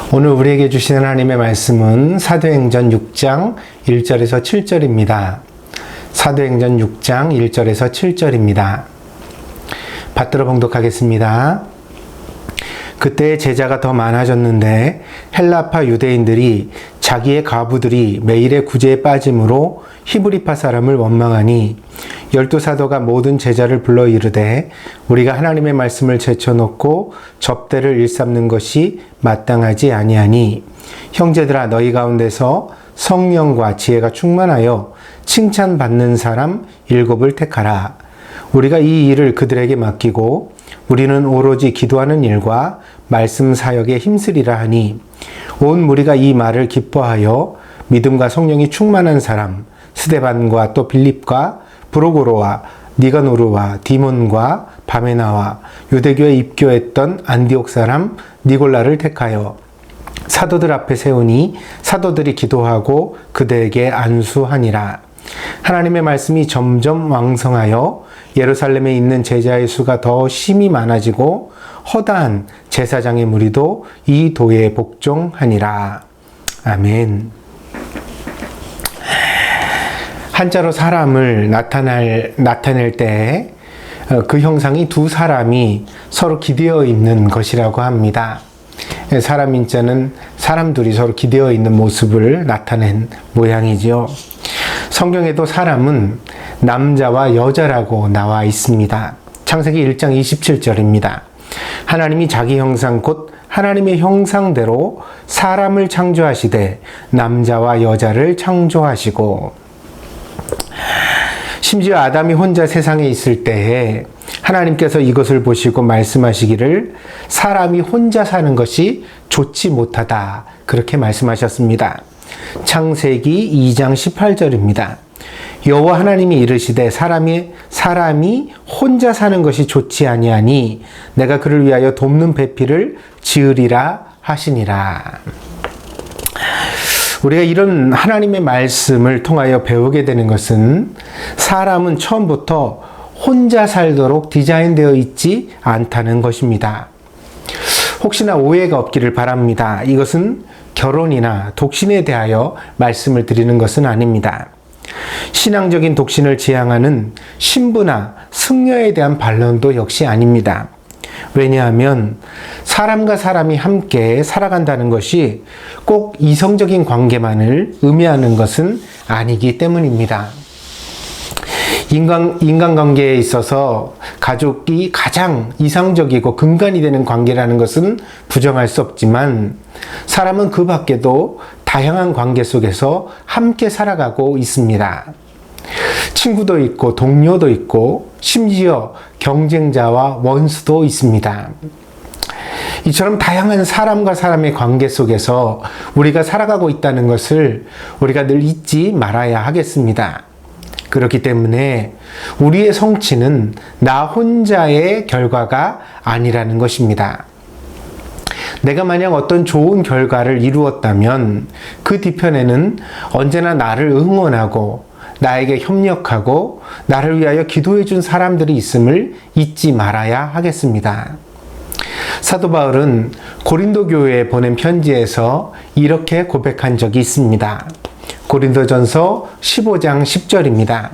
오늘 우리에게 주신 하나님의 말씀은 사도행전 6장 1절에서 7절입니다. 사도행전 6장 1절에서 7절입니다. 받들어 봉독하겠습니다. 그때 제자가 더 많아졌는데 헬라파 유대인들이 자기의 과부들이 매일의 구제에 빠짐으로 히브리파 사람을 원망하니 12사도가 모든 제자를 불러 이르되 우리가 하나님의 말씀을 제쳐놓고 접대를 일삼는 것이 마땅하지 아니하니 형제들아 너희 가운데서 성령과 지혜가 충만하여 칭찬받는 사람 7을 택하라. 우리가 이 일을 그들에게 맡기고 우리는 오로지 기도하는 일과 말씀 사역에 힘쓰리라 하니 온 무리가 이 말을 기뻐하여 믿음과 성령이 충만한 사람 스데반과 또 빌립과 브로고로와 니가노르와 디몬과 바메나와 유대교에 입교했던 안디옥 사람 니골라를 택하여 사도들 앞에 세우니 사도들이 기도하고 그들에게 안수하니라. 하나님의 말씀이 점점 왕성하여 예루살렘에 있는 제자의 수가 더 심히 많아지고 허다한 제사장의 무리도 이 도에 복종하니라. 아멘. 한자로 사람을 나타낼 때 그 형상이 두 사람이 서로 기대어 있는 것이라고 합니다. 사람 인자는 사람 둘이 서로 기대어 있는 모습을 나타낸 모양이지요. 성경에도 사람은 남자와 여자라고 나와 있습니다. 창세기 1장 27절입니다. 하나님이 자기 형상 곧 하나님의 형상대로 사람을 창조하시되 남자와 여자를 창조하시고, 심지어 아담이 혼자 세상에 있을 때에 하나님께서 이것을 보시고 말씀하시기를 사람이 혼자 사는 것이 좋지 못하다 그렇게 말씀하셨습니다. 창세기 2장 18절입니다. 여호와 하나님이 이르시되 사람이 혼자 사는 것이 좋지 아니하니 내가 그를 위하여 돕는 배필을 지으리라 하시니라. 우리가 이런 하나님의 말씀을 통하여 배우게 되는 것은 사람은 처음부터 혼자 살도록 디자인되어 있지 않다는 것입니다. 혹시나 오해가 없기를 바랍니다. 이것은 결혼이나 독신에 대하여 말씀을 드리는 것은 아닙니다. 신앙적인 독신을 지향하는 신부나 승려에 대한 반론도 역시 아닙니다. 왜냐하면 사람과 사람이 함께 살아간다는 것이 꼭 이성적인 관계만을 의미하는 것은 아니기 때문입니다. 인간관계에 있어서 가족이 가장 이상적이고 근간이 되는 관계라는 것은 부정할 수 없지만 사람은 그 밖에도 다양한 관계 속에서 함께 살아가고 있습니다. 친구도 있고 동료도 있고 심지어 경쟁자와 원수도 있습니다. 이처럼 다양한 사람과 사람의 관계 속에서 우리가 살아가고 있다는 것을 우리가 늘 잊지 말아야 하겠습니다. 그렇기 때문에 우리의 성취는 나 혼자의 결과가 아니라는 것입니다. 내가 만약 어떤 좋은 결과를 이루었다면 그 뒤편에는 언제나 나를 응원하고 나에게 협력하고 나를 위하여 기도해 준 사람들이 있음을 잊지 말아야 하겠습니다. 사도 바울은 고린도 교회에 보낸 편지에서 이렇게 고백한 적이 있습니다. 고린도전서 15장 10절입니다.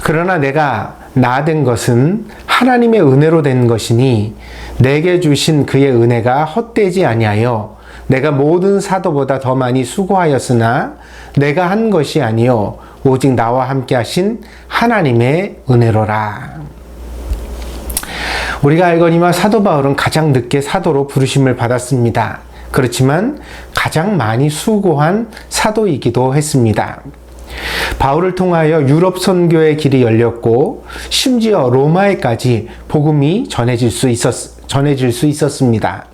그러나 내가 나 된 것은 하나님의 은혜로 된 것이니 내게 주신 그의 은혜가 헛되지 아니하여 내가 모든 사도보다 더 많이 수고하였으나 내가 한 것이 아니요 오직 나와 함께 하신 하나님의 은혜로라. 우리가 알거니와 사도 바울은 가장 늦게 사도로 부르심을 받았습니다. 그렇지만 가장 많이 수고한 사도이기도 했습니다. 바울을 통하여 유럽 선교의 길이 열렸고 심지어 로마에까지 복음이 전해질 수 있었습니다.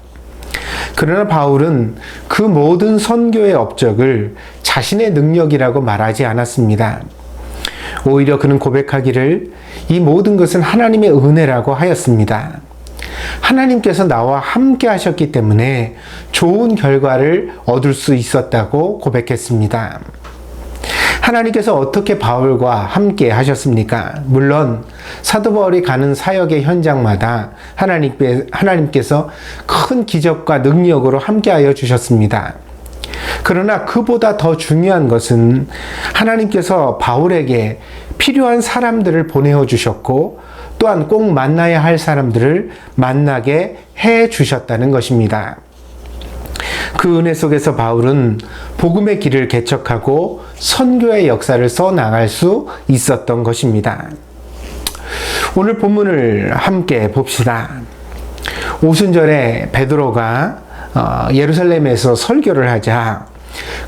그러나 바울은 그 모든 선교의 업적을 자신의 능력이라고 말하지 않았습니다. 오히려 그는 고백하기를 이 모든 것은 하나님의 은혜라고 하였습니다. 하나님께서 나와 함께 하셨기 때문에 좋은 결과를 얻을 수 있었다고 고백했습니다. 하나님께서 어떻게 바울과 함께 하셨습니까? 물론 사도 바울이 가는 사역의 현장마다 하나님께서 큰 기적과 능력으로 함께하여 주셨습니다. 그러나 그보다 더 중요한 것은 하나님께서 바울에게 필요한 사람들을 보내어 주셨고 또한 꼭 만나야 할 사람들을 만나게 해 주셨다는 것입니다. 그 은혜 속에서 바울은 복음의 길을 개척하고 선교의 역사를 써나갈 수 있었던 것입니다. 오늘 본문을 함께 봅시다. 오순절에 베드로가 예루살렘에서 설교를 하자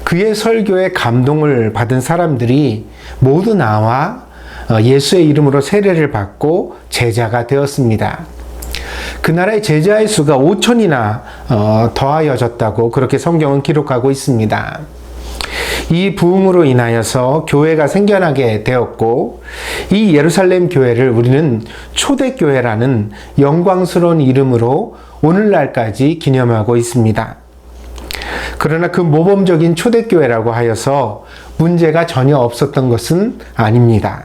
그의 설교에 감동을 받은 사람들이 모두 나와 예수의 이름으로 세례를 받고 제자가 되었습니다. 그 나라의 제자의 수가 5천이나 더하여졌다고 그렇게 성경은 기록하고 있습니다. 이 부흥으로 인하여서 교회가 생겨나게 되었고 이 예루살렘 교회를 우리는 초대교회라는 영광스러운 이름으로 오늘날까지 기념하고 있습니다. 그러나 그 모범적인 초대교회라고 하여서 문제가 전혀 없었던 것은 아닙니다.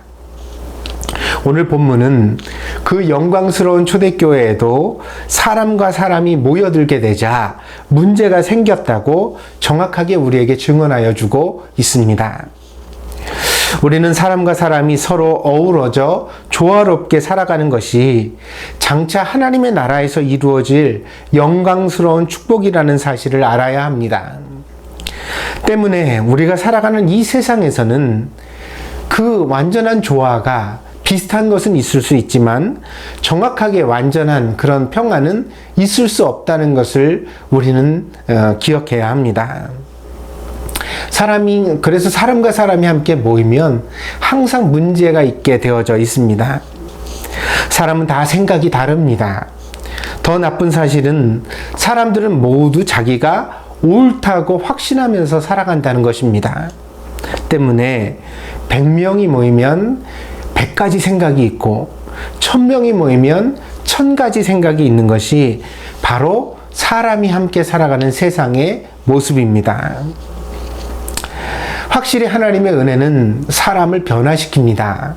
오늘 본문은 그 영광스러운 초대교회에도 사람과 사람이 모여들게 되자 문제가 생겼다고 정확하게 우리에게 증언하여 주고 있습니다. 우리는 사람과 사람이 서로 어우러져 조화롭게 살아가는 것이 장차 하나님의 나라에서 이루어질 영광스러운 축복이라는 사실을 알아야 합니다. 때문에 우리가 살아가는 이 세상에서는 그 완전한 조화가 비슷한 것은 있을 수 있지만 정확하게 완전한 그런 평화는 있을 수 없다는 것을 우리는 기억해야 합니다. 그래서 사람과 사람이 함께 모이면 항상 문제가 있게 되어져 있습니다. 사람은 다 생각이 다릅니다. 더 나쁜 사실은 사람들은 모두 자기가 옳다고 확신하면서 살아간다는 것입니다. 때문에 100명이 모이면 100가지 생각이 있고 1000명이 모이면 1000가지 생각이 있는 것이 바로 사람이 함께 살아가는 세상의 모습입니다. 확실히 하나님의 은혜는 사람을 변화시킵니다.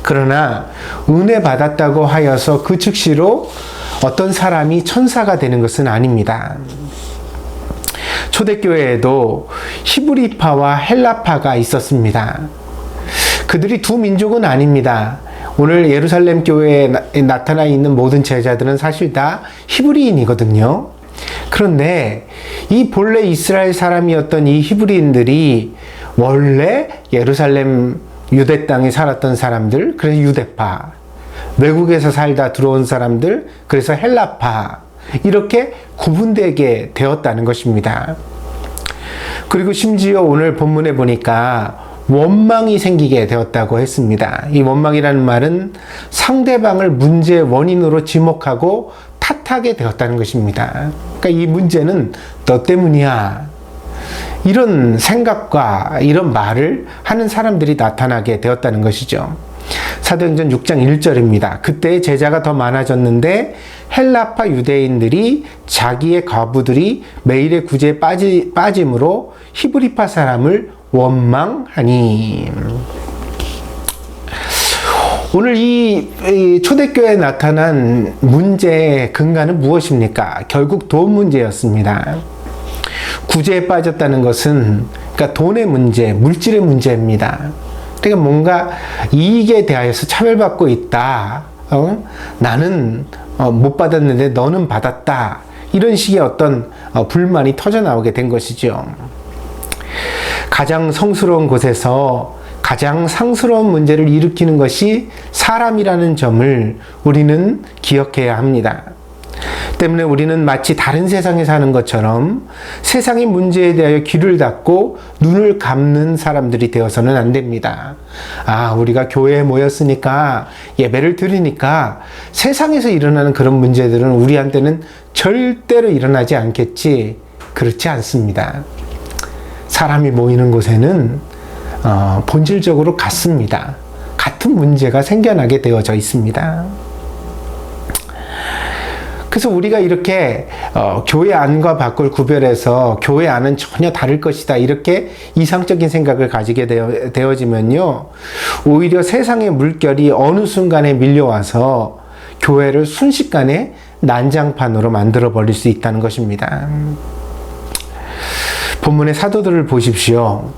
그러나 은혜 받았다고 하여서 그 즉시로 어떤 사람이 천사가 되는 것은 아닙니다. 초대교회에도 히브리파와 헬라파가 있었습니다. 그들이 두 민족은 아닙니다. 오늘 예루살렘 교회에 나타나 있는 모든 제자들은 사실 다 히브리인이거든요. 그런데 이 본래 이스라엘 사람이었던 이 히브리인들이 원래 예루살렘 유대 땅에 살았던 사람들, 그래서 유대파, 외국에서 살다 들어온 사람들, 그래서 헬라파, 이렇게 구분되게 되었다는 것입니다. 그리고 심지어 오늘 본문에 보니까 원망이 생기게 되었다고 했습니다. 이 원망이라는 말은 상대방을 문제의 원인으로 지목하고 탓하게 되었다는 것입니다. 그러니까 이 문제는 너 때문이야. 이런 생각과 이런 말을 하는 사람들이 나타나게 되었다는 것이죠. 사도행전 6장 1절입니다. 그때 제자가 더 많아졌는데 헬라파 유대인들이 자기의 과부들이 매일의 구제에 빠짐으로 히브리파 사람을 원망하니. 오늘 이 초대교회에 나타난 문제의 근간은 무엇입니까? 결국 돈 문제였습니다. 구제에 빠졌다는 것은 그러니까 돈의 문제, 물질의 문제입니다. 그러니까 뭔가 이익에 대하여서 차별받고 있다. 나는 못 받았는데 너는 받았다. 이런 식의 어떤 불만이 터져 나오게 된 것이죠. 가장 성스러운 곳에서 가장 상스러운 문제를 일으키는 것이 사람이라는 점을 우리는 기억해야 합니다. 때문에 우리는 마치 다른 세상에 사는 것처럼 세상의 문제에 대하여 귀를 닫고 눈을 감는 사람들이 되어서는 안 됩니다. 우리가 교회에 모였으니까 예배를 드리니까 세상에서 일어나는 그런 문제들은 우리한테는 절대로 일어나지 않겠지. 그렇지 않습니다. 사람이 모이는 곳에는 본질적으로 같습니다. 같은 문제가 생겨나게 되어져 있습니다. 그래서 우리가 이렇게 교회 안과 밖을 구별해서 교회 안은 전혀 다를 것이다 이렇게 이상적인 생각을 가지게 되어지면요, 오히려 세상의 물결이 어느 순간에 밀려와서 교회를 순식간에 난장판으로 만들어 버릴 수 있다는 것입니다. 본문의 사도들을 보십시오.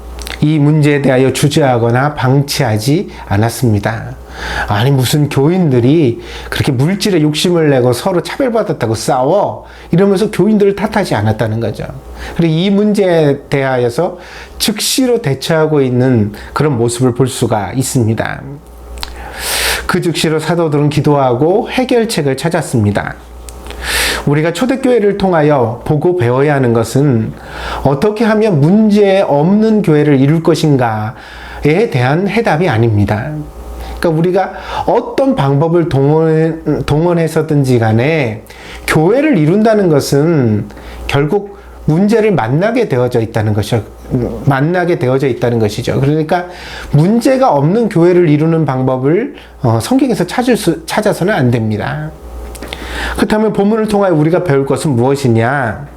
이 문제에 대하여 주저하거나 방치하지 않았습니다. 아니, 무슨 교인들이 그렇게 물질에 욕심을 내고 서로 차별받았다고 싸워? 이러면서 교인들을 탓하지 않았다는 거죠. 그리고 이 문제에 대하여서 즉시로 대처하고 있는 그런 모습을 볼 수가 있습니다. 그 즉시로 사도들은 기도하고 해결책을 찾았습니다. 우리가 초대교회를 통하여 보고 배워야 하는 것은 어떻게 하면 문제 없는 교회를 이룰 것인가에 대한 해답이 아닙니다. 그러니까 우리가 어떤 방법을 동원해서든지 간에 교회를 이룬다는 것은 결국 문제를 만나게 되어져 있다는 것이죠. 그러니까 문제가 없는 교회를 이루는 방법을 성경에서 찾아서는 안 됩니다. 그렇다면 본문을 통하여 우리가 배울 것은 무엇이냐?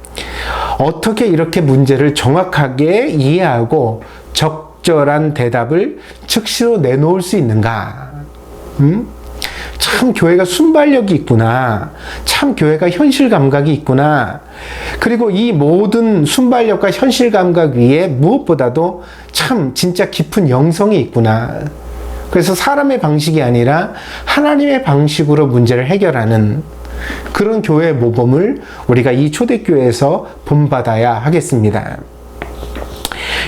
어떻게 이렇게 문제를 정확하게 이해하고 적절한 대답을 즉시로 내놓을 수 있는가? 참 교회가 순발력이 있구나. 참 교회가 현실 감각이 있구나. 그리고 이 모든 순발력과 현실 감각 위에 무엇보다도 참 진짜 깊은 영성이 있구나. 그래서 사람의 방식이 아니라 하나님의 방식으로 문제를 해결하는 그런 교회의 모범을 우리가 이 초대교회에서 본받아야 하겠습니다.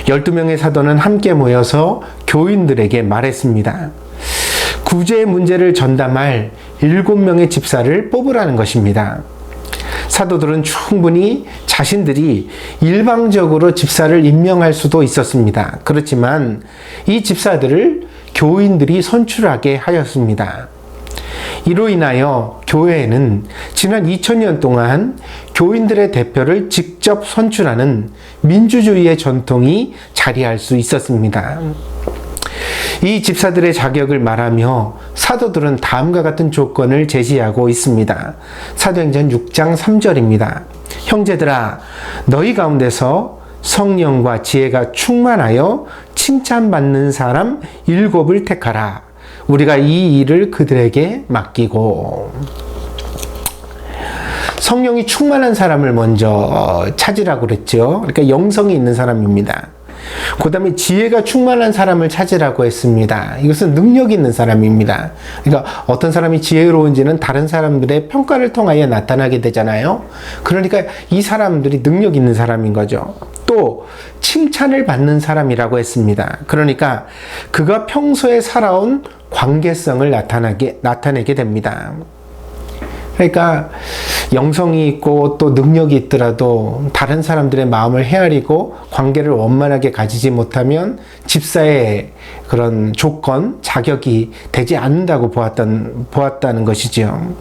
12명의 사도는 함께 모여서 교인들에게 말했습니다. 구제의 문제를 전담할 7명의 집사를 뽑으라는 것입니다. 사도들은 충분히 자신들이 일방적으로 집사를 임명할 수도 있었습니다. 그렇지만 이 집사들을 교인들이 선출하게 하였습니다. 이로 인하여 교회에는 지난 2000년 동안 교인들의 대표를 직접 선출하는 민주주의의 전통이 자리할 수 있었습니다. 이 집사들의 자격을 말하며 사도들은 다음과 같은 조건을 제시하고 있습니다. 사도행전 6장 3절입니다. 형제들아, 너희 가운데서 성령과 지혜가 충만하여 칭찬받는 사람 7을 택하라. 우리가 이 일을 그들에게 맡기고. 성령이 충만한 사람을 먼저 찾으라고 그랬죠. 그러니까 영성이 있는 사람입니다. 그 다음에 지혜가 충만한 사람을 찾으라고 했습니다. 이것은 능력 있는 사람입니다. 그러니까 어떤 사람이 지혜로운지는 다른 사람들의 평가를 통하여 나타나게 되잖아요. 그러니까 이 사람들이 능력 있는 사람인 거죠. 또 칭찬을 받는 사람이라고 했습니다. 그러니까 그가 평소에 살아온 관계성을 나타내게 됩니다. 그러니까 영성이 있고 또 능력이 있더라도 다른 사람들의 마음을 헤아리고 관계를 원만하게 가지지 못하면 집사의 그런 조건, 자격이 되지 않는다고 보았다는 것이죠.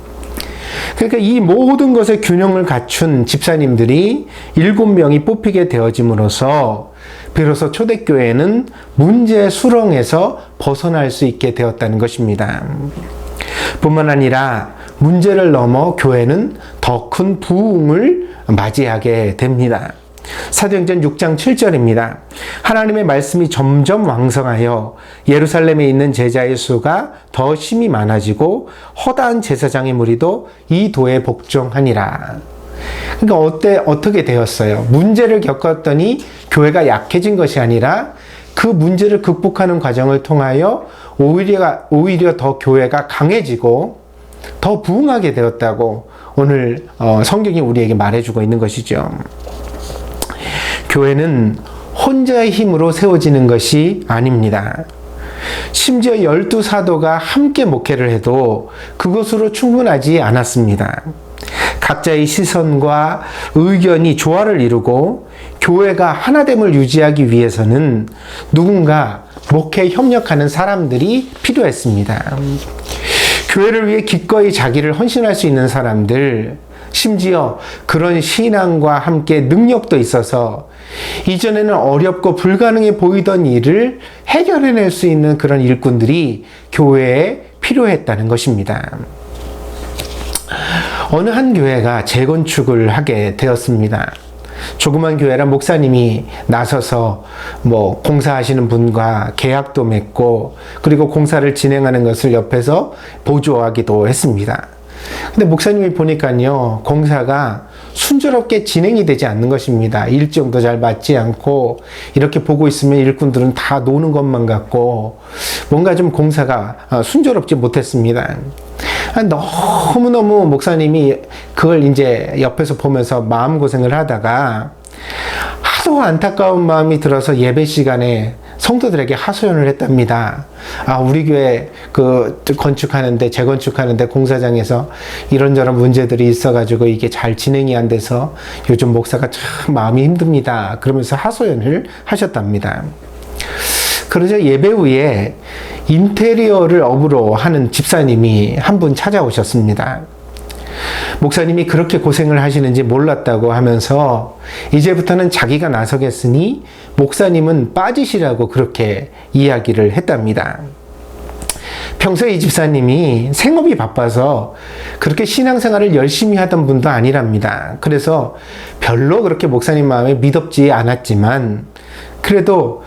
그러니까 이 모든 것의 균형을 갖춘 집사님들이 7명이 뽑히게 되어짐으로써 비로소 초대교회는 문제 수렁에서 벗어날 수 있게 되었다는 것입니다. 뿐만 아니라 문제를 넘어 교회는 더 큰 부흥을 맞이하게 됩니다. 사도행전 6장 7절입니다. 하나님의 말씀이 점점 왕성하여 예루살렘에 있는 제자의 수가 더 심히 많아지고 허다한 제사장의 무리도 이 도에 복종하니라. 그러니까 어떻게 되었어요? 문제를 겪었더니 교회가 약해진 것이 아니라 그 문제를 극복하는 과정을 통하여 오히려 더 교회가 강해지고 더 부흥하게 되었다고 오늘 성경이 우리에게 말해주고 있는 것이죠. 교회는 혼자의 힘으로 세워지는 것이 아닙니다. 심지어 12사도가 함께 목회를 해도 그것으로 충분하지 않았습니다. 각자의 시선과 의견이 조화를 이루고 교회가 하나됨을 유지하기 위해서는 누군가 목회에 협력하는 사람들이 필요했습니다. 교회를 위해 기꺼이 자기를 헌신할 수 있는 사람들, 심지어 그런 신앙과 함께 능력도 있어서 이전에는 어렵고 불가능해 보이던 일을 해결해낼 수 있는 그런 일꾼들이 교회에 필요했다는 것입니다. 어느 한 교회가 재건축을 하게 되었습니다. 조그만 교회라 목사님이 나서서 뭐 공사하시는 분과 계약도 맺고 그리고 공사를 진행하는 것을 옆에서 보조하기도 했습니다. 근데 목사님이 보니까요, 공사가 순조롭게 진행이 되지 않는 것입니다. 일정도 잘 맞지 않고, 이렇게 보고 있으면 일꾼들은 다 노는 것만 같고, 뭔가 좀 공사가 순조롭지 못했습니다. 너무너무 목사님이 그걸 이제 옆에서 보면서 마음고생을 하다가 하도 안타까운 마음이 들어서 예배 시간에 성도들에게 하소연을 했답니다. 우리 교회 건축하는데, 재건축하는데 공사장에서 이런저런 문제들이 있어가지고 이게 잘 진행이 안 돼서 요즘 목사가 참 마음이 힘듭니다. 그러면서 하소연을 하셨답니다. 그러자 예배 후에 인테리어를 업으로 하는 집사님이 한 분 찾아오셨습니다. 목사님이 그렇게 고생을 하시는지 몰랐다고 하면서 이제부터는 자기가 나서겠으니 목사님은 빠지시라고 그렇게 이야기를 했답니다. 평소에 이 집사님이 생업이 바빠서 그렇게 신앙생활을 열심히 하던 분도 아니랍니다. 그래서 별로 그렇게 목사님 마음에 미덥지 않았지만 그래도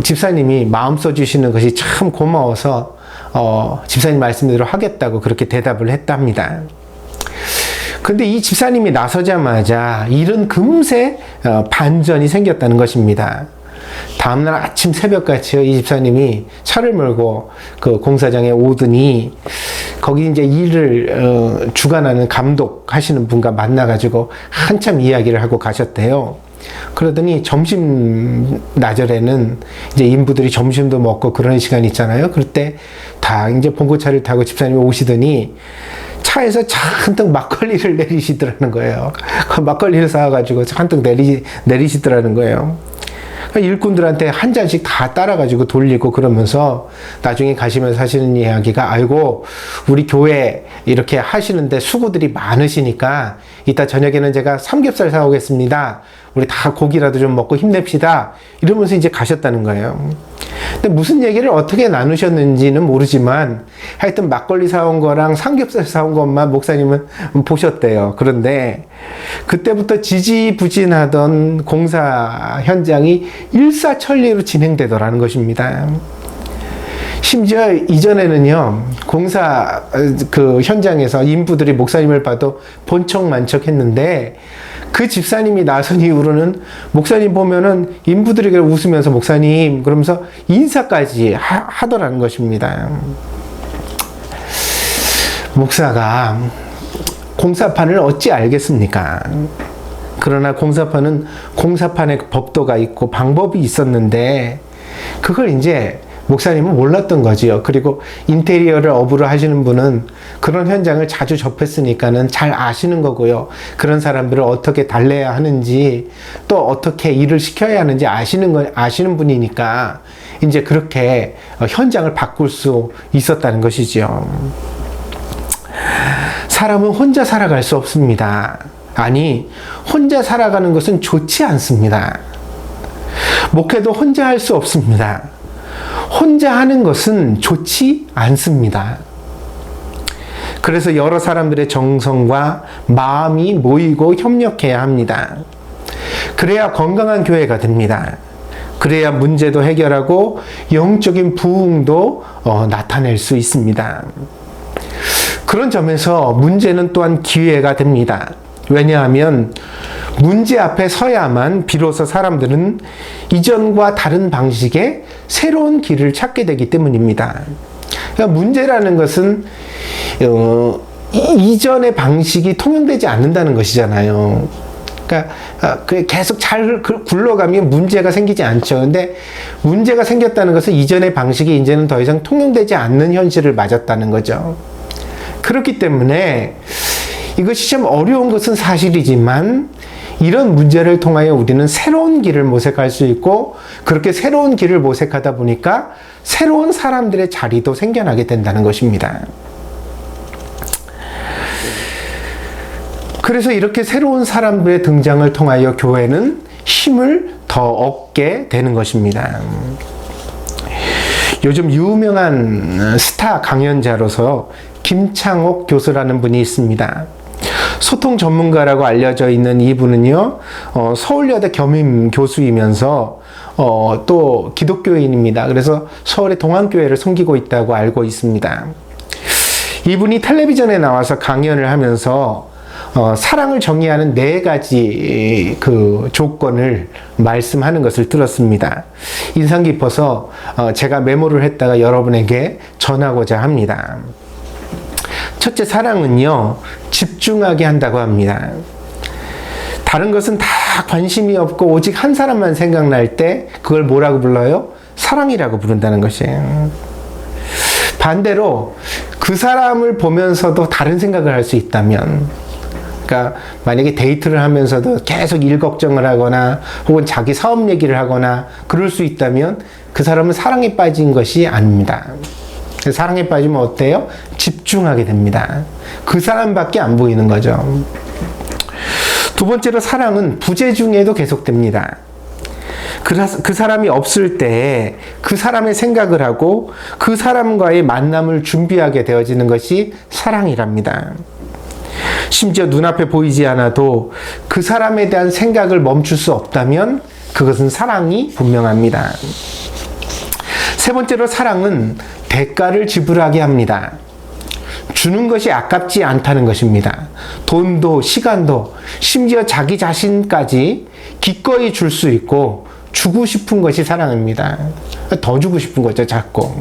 집사님이 마음 써주시는 것이 참 고마워서 집사님 말씀대로 하겠다고 그렇게 대답을 했답니다. 근데 이 집사님이 나서자마자 일은 금세 반전이 생겼다는 것입니다. 다음날 아침 새벽같이요, 이 집사님이 차를 몰고 그 공사장에 오더니 거기 이제 일을 주관하는 감독하시는 분과 만나가지고 한참 이야기를 하고 가셨대요. 그러더니 점심 나절에는 이제 인부들이 점심도 먹고 그런 시간 있잖아요. 그럴 때 다 이제 봉고차를 타고 집사님이 오시더니 차에서 잔뜩 막걸리를 내리시더라는 거예요. 그 막걸리를 사가지고 잔뜩 내리시더라는 거예요. 일꾼들한테 한 잔씩 다 따라가지고 돌리고 그러면서 나중에 가시면서 하시는 이야기가, 아이고 우리 교회 이렇게 하시는데 수고들이 많으시니까 이따 저녁에는 제가 삼겹살 사오겠습니다. 우리 다 고기라도 좀 먹고 힘냅시다. 이러면서 이제 가셨다는 거예요. 근데 무슨 얘기를 어떻게 나누셨는지는 모르지만 하여튼 막걸리 사온 거랑 삼겹살 사온 것만 목사님은 보셨대요. 그런데 그때부터 지지부진하던 공사 현장이 일사천리로 진행되더라는 것입니다. 심지어 이전에는요, 공사 그 현장에서 인부들이 목사님을 봐도 본척만척 했는데 그 집사님이 나선 이후로는 목사님 보면은 인부들에게 웃으면서 목사님 그러면서 인사까지 하더라는 것입니다. 목사가 공사판을 어찌 알겠습니까? 그러나 공사판은 공사판의 법도가 있고 방법이 있었는데 그걸 이제 목사님은 몰랐던 거지요. 그리고 인테리어를 업으로 하시는 분은 그런 현장을 자주 접했으니까는 잘 아시는 거고요. 그런 사람들을 어떻게 달래야 하는지 또 어떻게 일을 시켜야 하는지 아시는 분이니까 이제 그렇게 현장을 바꿀 수 있었다는 것이지요. 사람은 혼자 살아갈 수 없습니다. 아니, 혼자 살아가는 것은 좋지 않습니다. 목회도 혼자 할 수 없습니다. 혼자 하는 것은 좋지 않습니다. 그래서 여러 사람들의 정성과 마음이 모이고 협력해야 합니다. 그래야 건강한 교회가 됩니다. 그래야 문제도 해결하고 영적인 부흥도 나타낼 수 있습니다. 그런 점에서 문제는 또한 기회가 됩니다. 왜냐하면 문제 앞에 서야만 비로소 사람들은 이전과 다른 방식의 새로운 길을 찾게 되기 때문입니다. 그러니까 문제라는 것은 이전의 방식이 통용되지 않는다는 것이잖아요. 그러니까 계속 잘 굴러가면 문제가 생기지 않죠. 근데 문제가 생겼다는 것은 이전의 방식이 이제는 더 이상 통용되지 않는 현실을 맞았다는 거죠. 그렇기 때문에 이것이 좀 어려운 것은 사실이지만 이런 문제를 통하여 우리는 새로운 길을 모색할 수 있고 그렇게 새로운 길을 모색하다 보니까 새로운 사람들의 자리도 생겨나게 된다는 것입니다. 그래서 이렇게 새로운 사람들의 등장을 통하여 교회는 힘을 더 얻게 되는 것입니다. 요즘 유명한 스타 강연자로서 김창옥 교수라는 분이 있습니다. 소통 전문가라고 알려져 있는 이분은요, 서울여대 겸임 교수이면서 또 기독교인입니다. 그래서 서울의 동안교회를 섬기고 있다고 알고 있습니다. 이분이 텔레비전에 나와서 강연을 하면서 사랑을 정의하는 4가지 그 조건을 말씀하는 것을 들었습니다. 인상 깊어서 제가 메모를 했다가 여러분에게 전하고자 합니다. 첫째, 사랑은요, 집중하게 한다고 합니다. 다른 것은 다 관심이 없고 오직 한 사람만 생각날 때 그걸 뭐라고 불러요? 사랑이라고 부른다는 것이에요. 반대로 그 사람을 보면서도 다른 생각을 할 수 있다면, 그러니까 만약에 데이트를 하면서도 계속 일 걱정을 하거나 혹은 자기 사업 얘기를 하거나 그럴 수 있다면 그 사람은 사랑에 빠진 것이 아닙니다. 사랑에 빠지면 어때요? 집중하게 됩니다. 그 사람밖에 안 보이는 거죠. 두 번째로, 사랑은 부재 중에도 계속됩니다. 그 사람이 없을 때 그 사람의 생각을 하고 그 사람과의 만남을 준비하게 되어지는 것이 사랑이랍니다. 심지어 눈앞에 보이지 않아도 그 사람에 대한 생각을 멈출 수 없다면 그것은 사랑이 분명합니다. 세 번째로, 사랑은 대가를 지불하게 합니다. 주는 것이 아깝지 않다는 것입니다. 돈도 시간도 심지어 자기 자신까지 기꺼이 줄 수 있고 주고 싶은 것이 사랑입니다. 더 주고 싶은 거죠, 자꾸.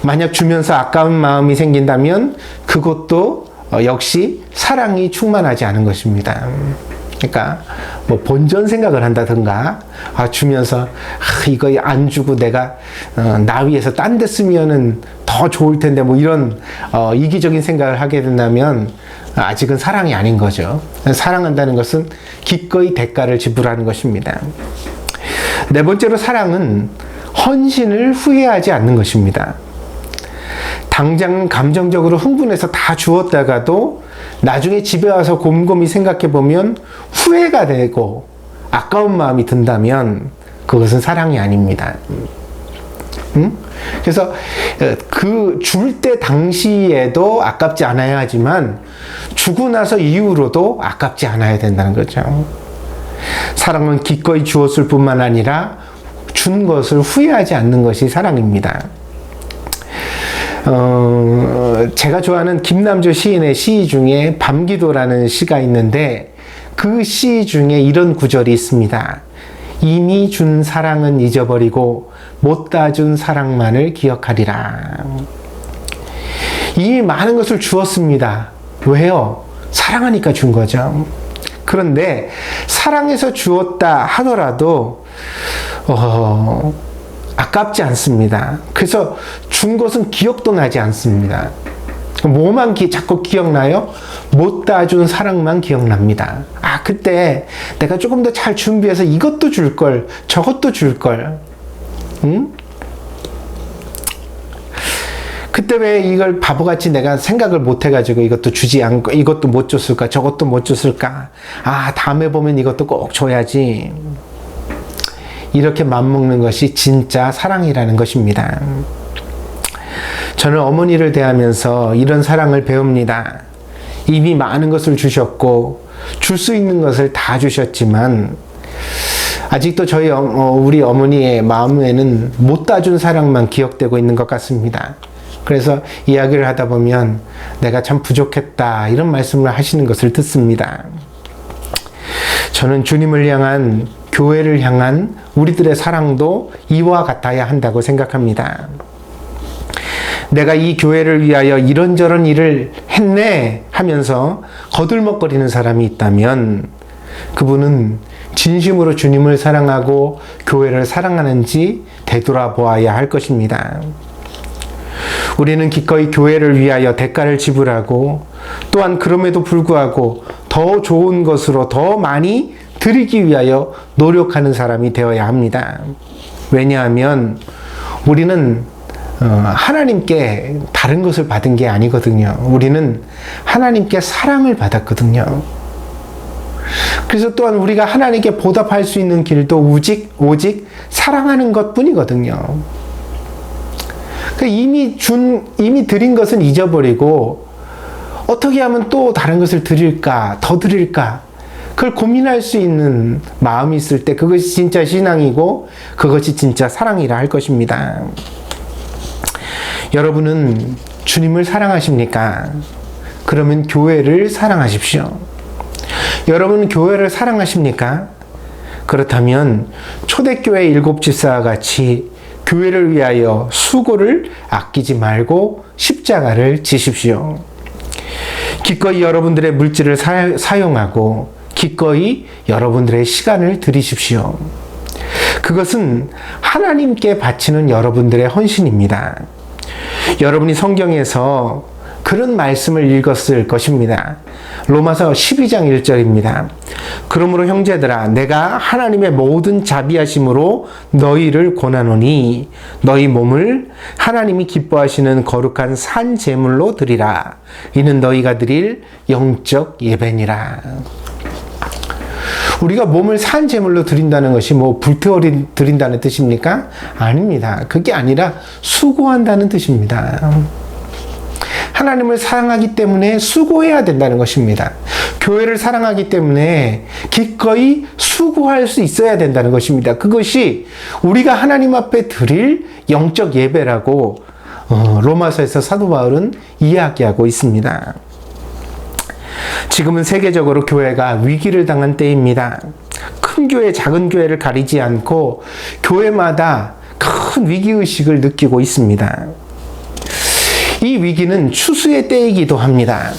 만약 주면서 아까운 마음이 생긴다면 그것도 역시 사랑이 충만하지 않은 것입니다. 그러니까 뭐 본전 생각을 한다든가, 주면서 이거 안 주고 내가 나 위해서 딴 데 쓰면은 더 좋을 텐데, 뭐 이런 이기적인 생각을 하게 된다면 아직은 사랑이 아닌 거죠. 사랑한다는 것은 기꺼이 대가를 지불하는 것입니다. 네 번째로, 사랑은 헌신을 후회하지 않는 것입니다. 당장 감정적으로 흥분해서 다 주었다가도 나중에 집에 와서 곰곰이 생각해 보면 후회가 되고 아까운 마음이 든다면 그것은 사랑이 아닙니다. 그래서 그 줄 때 당시에도 아깝지 않아야 하지만 주고 나서 이후로도 아깝지 않아야 된다는 거죠. 사랑은 기꺼이 주었을 뿐만 아니라 준 것을 후회하지 않는 것이 사랑입니다. 제가 좋아하는 김남조 시인의 시 중에 밤기도라는 시가 있는데 그 시 중에 이런 구절이 있습니다. 이미 준 사랑은 잊어버리고 못다 준 사랑만을 기억하리라. 이미 많은 것을 주었습니다. 왜요? 사랑하니까 준 거죠. 그런데 사랑해서 주었다 하더라도 아깝지 않습니다. 그래서 준 것은 기억도 나지 않습니다. 뭐만 자꾸 기억나요? 못다 준 사랑만 기억납니다. 그때 내가 조금 더 잘 준비해서 이것도 줄 걸, 저것도 줄 걸. 그때 왜 이걸 바보같이 내가 생각을 못 해가지고 이것도 주지 않고 이것도 못 줬을까, 저것도 못 줬을까. 다음에 보면 이것도 꼭 줘야지. 이렇게 맘먹는 것이 진짜 사랑이라는 것입니다. 저는 어머니를 대하면서 이런 사랑을 배웁니다. 이미 많은 것을 주셨고 줄 수 있는 것을 다 주셨지만 아직도 우리 어머니의 마음에는 못다 준 사랑만 기억되고 있는 것 같습니다. 그래서 이야기를 하다 보면 내가 참 부족했다 이런 말씀을 하시는 것을 듣습니다. 저는 주님을 향한, 교회를 향한 우리들의 사랑도 이와 같아야 한다고 생각합니다. 내가 이 교회를 위하여 이런저런 일을 했네 하면서 거들먹거리는 사람이 있다면 그분은 진심으로 주님을 사랑하고 교회를 사랑하는지 되돌아보아야 할 것입니다. 우리는 기꺼이 교회를 위하여 대가를 지불하고 또한 그럼에도 불구하고 더 좋은 것으로 더 많이 드리기 위하여 노력하는 사람이 되어야 합니다. 왜냐하면 우리는 하나님께 다른 것을 받은 게 아니거든요. 우리는 하나님께 사랑을 받았거든요. 그래서 또한 우리가 하나님께 보답할 수 있는 길도 오직 사랑하는 것 뿐이거든요. 이미 드린 것은 잊어버리고 어떻게 하면 또 다른 것을 드릴까, 더 드릴까, 그걸 고민할 수 있는 마음이 있을 때 그것이 진짜 신앙이고 그것이 진짜 사랑이라 할 것입니다. 여러분은 주님을 사랑하십니까? 그러면 교회를 사랑하십시오. 여러분은 교회를 사랑하십니까? 그렇다면 초대교회 일곱 집사와 같이 교회를 위하여 수고를 아끼지 말고 십자가를 지십시오. 기꺼이 여러분들의 물질을 사용하고 기꺼이 여러분들의 시간을 들이십시오. 그것은 하나님께 바치는 여러분들의 헌신입니다. 여러분이 성경에서 그런 말씀을 읽었을 것입니다. 로마서 12장 1절입니다. 그러므로 형제들아 내가 하나님의 모든 자비하심으로 너희를 권하노니 너희 몸을 하나님이 기뻐하시는 거룩한 산 제물로 드리라. 이는 너희가 드릴 영적 예배니라. 우리가 몸을 산 제물로 드린다는 것이 불태워 드린다는 뜻입니까? 아닙니다. 그게 아니라 수고한다는 뜻입니다. 하나님을 사랑하기 때문에 수고해야 된다는 것입니다. 교회를 사랑하기 때문에 기꺼이 수고할 수 있어야 된다는 것입니다. 그것이 우리가 하나님 앞에 드릴 영적 예배라고 로마서에서 사도 바울은 이야기하고 있습니다. 지금은 세계적으로 교회가 위기를 당한 때입니다. 큰 교회, 작은 교회를 가리지 않고 교회마다 큰 위기의식을 느끼고 있습니다. 이 위기는 추수의 때이기도 합니다.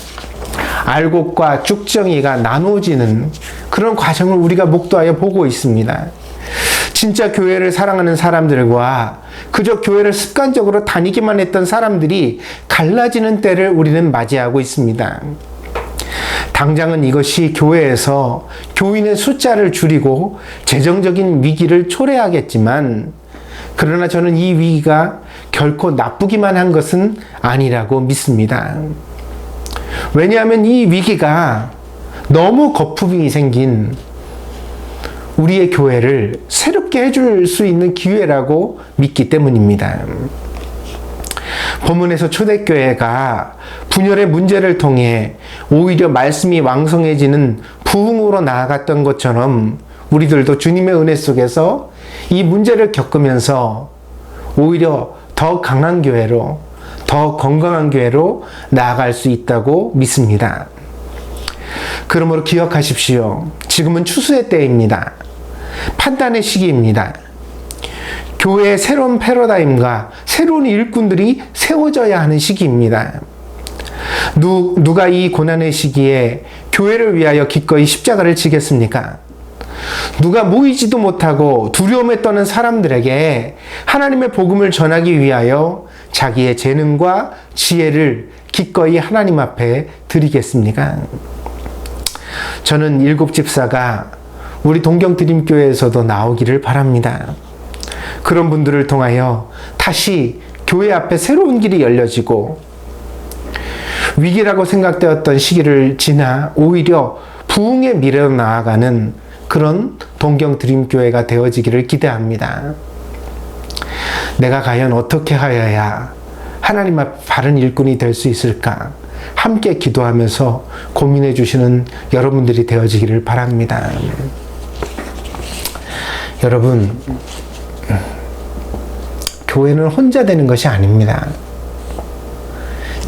알곡과 쭉정이가 나누어지는 그런 과정을 우리가 목도하여 보고 있습니다. 진짜 교회를 사랑하는 사람들과 그저 교회를 습관적으로 다니기만 했던 사람들이 갈라지는 때를 우리는 맞이하고 있습니다. 당장은 이것이 교회에서 교인의 숫자를 줄이고 재정적인 위기를 초래하겠지만 그러나 저는 이 위기가 결코 나쁘기만 한 것은 아니라고 믿습니다. 왜냐하면 이 위기가 너무 거품이 생긴 우리의 교회를 새롭게 해줄 수 있는 기회라고 믿기 때문입니다. 본문에서 초대교회가 분열의 문제를 통해 오히려 말씀이 왕성해지는 부흥으로 나아갔던 것처럼 우리들도 주님의 은혜 속에서 이 문제를 겪으면서 오히려 더 강한 교회로, 더 건강한 교회로 나아갈 수 있다고 믿습니다. 그러므로 기억하십시오. 지금은 추수의 때입니다. 판단의 시기입니다. 교회의 새로운 패러다임과 새로운 일꾼들이 세워져야 하는 시기입니다. 누가 이 고난의 시기에 교회를 위하여 기꺼이 십자가를 지겠습니까? 누가 모이지도 못하고 두려움에 떠는 사람들에게 하나님의 복음을 전하기 위하여 자기의 재능과 지혜를 기꺼이 하나님 앞에 드리겠습니까? 저는 일곱 집사가 우리 동경드림교회에서도 나오기를 바랍니다. 그런 분들을 통하여 다시 교회 앞에 새로운 길이 열려지고 위기라고 생각되었던 시기를 지나 오히려 부흥의 미래로 나아가는 그런 동경드림교회가 되어지기를 기대합니다. 내가 과연 어떻게 하여야 하나님 앞 바른 일꾼이 될 수 있을까? 함께 기도하면서 고민해 주시는 여러분들이 되어지기를 바랍니다. 여러분, 교회는 혼자 되는 것이 아닙니다.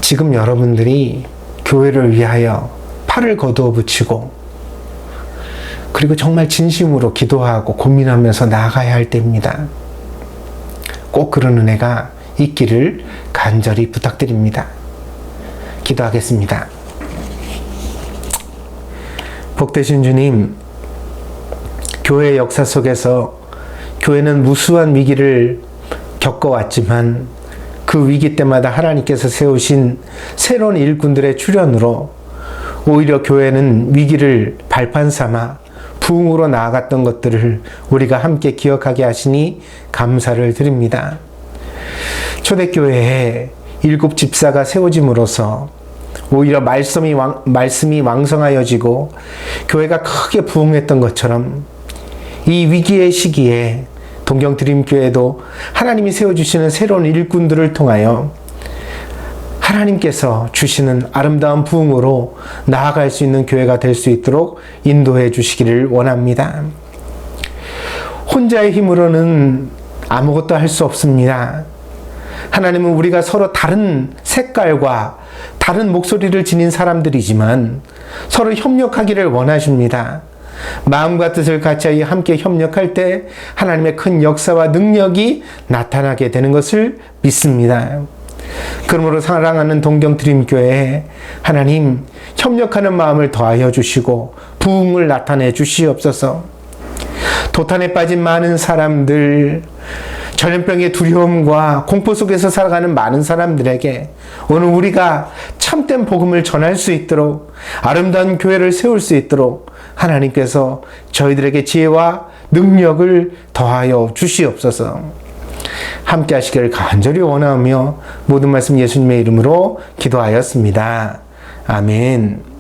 지금 여러분들이 교회를 위하여 팔을 거두어 붙이고 그리고 정말 진심으로 기도하고 고민하면서 나아가야 할 때입니다. 꼭 그런 은혜가 있기를 간절히 부탁드립니다. 기도하겠습니다. 복되신 주님, 교회의 역사 속에서 교회는 무수한 위기를 겪어왔지만 그 위기 때마다 하나님께서 세우신 새로운 일꾼들의 출현으로 오히려 교회는 위기를 발판 삼아 부흥으로 나아갔던 것들을 우리가 함께 기억하게 하시니 감사를 드립니다. 초대교회에 일곱 집사가 세워짐으로써 오히려 말씀이 왕성하여지고 교회가 크게 부흥했던 것처럼 이 위기의 시기에 동경드림교회도 하나님이 세워주시는 새로운 일꾼들을 통하여 하나님께서 주시는 아름다운 부흥으로 나아갈 수 있는 교회가 될 수 있도록 인도해 주시기를 원합니다. 혼자의 힘으로는 아무것도 할 수 없습니다. 하나님은 우리가 서로 다른 색깔과 다른 목소리를 지닌 사람들이지만 서로 협력하기를 원하십니다. 마음과 뜻을 같이 함께 협력할 때 하나님의 큰 역사와 능력이 나타나게 되는 것을 믿습니다. 그러므로 사랑하는 동경드림교회에 하나님 협력하는 마음을 더하여 주시고 부흥을 나타내 주시옵소서. 도탄에 빠진 많은 사람들, 전염병의 두려움과 공포 속에서 살아가는 많은 사람들에게 오늘 우리가 참된 복음을 전할 수 있도록 아름다운 교회를 세울 수 있도록 하나님께서 저희들에게 지혜와 능력을 더하여 주시옵소서. 함께 하시기를 간절히 원하며 모든 말씀 예수님의 이름으로 기도하였습니다. 아멘.